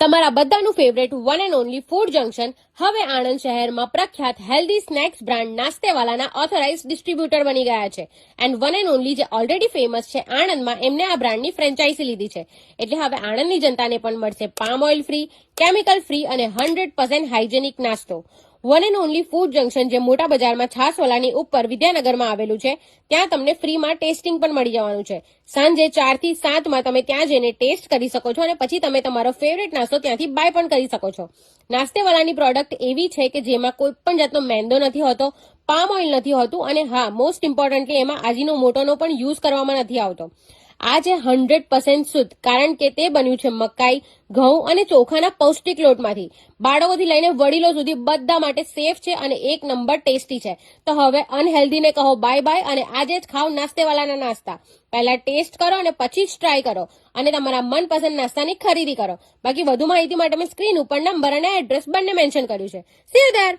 તમારા બધાનું favourite one and only food junction હવે આણંદ શહેરમાં પ્રખ્યાત હેલ્ધી સ્નેક્સ બ્રાન્ડ નાસ્તેવાલાના ઓથોરાઇઝ ડિસ્ટ્રીબ્યુટર બની ગયા છે. એન્ડ વન એન્ડ ઓનલી જે ઓલરેડી ફેમસ છે આણંદમાં, એમને આ બ્રાન્ડની ફ્રેન્ચાઇઝી લીધી છે. એટલે હવે આણંદની જનતાને પણ મળશે palm oil free, chemical free અને 100% હાઇજેનિક નાસ્તો. One and only food junction જે મોટા બજારમાં છાસવાલાની ઉપર વિદ્યાનગરમાં આવેલું છે, ત્યાં તમને ફ્રીમાં ટેસ્ટિંગ પણ મળી જવાનું છે. સાંજે 4 થી 7 તમે ત્યાં જઈને ટેસ્ટ કરી શકો છો અને પછી તમે તમારો ફેવરેટ નાસ્તો ત્યાંથી બાય પણ કરી શકો છો. નાસ્તેવાલાની પ્રોડક્ટ એવી છે કે જેમાં કોઈ પણ જાતનો મેંદો નથી હોતો, પામ ઓઇલ નથી હોતું અને હા, મોસ્ટ ઇમ્પોર્ટન્ટલી એમાં આજીનોમોટોનો પણ યુઝ કરવામાં નથી આવતો. આ છે 100% શુદ્ધ, કારણ કે તે બન્યું છે મકાઈ, ઘઉં અને ચોખાના પૌષ્ટિક લોટમાંથી. બાળકોથી લઈને વડીલો સુધી બધા માટે સેફ છે અને એક નંબર ટેસ્ટી છે. તો હવે અનહેલ્ધીને કહો બાય બાય અને આજે જ ખાઓ નાસ્તેવાલાના નાસ્તા. પહેલા ટેસ્ટ કરો અને પછી જ ટ્રાય કરો અને તમારા મનપસંદ નાસ્તાની ખરીદી કરો. બાકી વધુ માહિતી માટે મેં સ્ક્રીન ઉપર નંબર અને એડ્રેસ બંને મેન્શન કર્યું છે. C you there.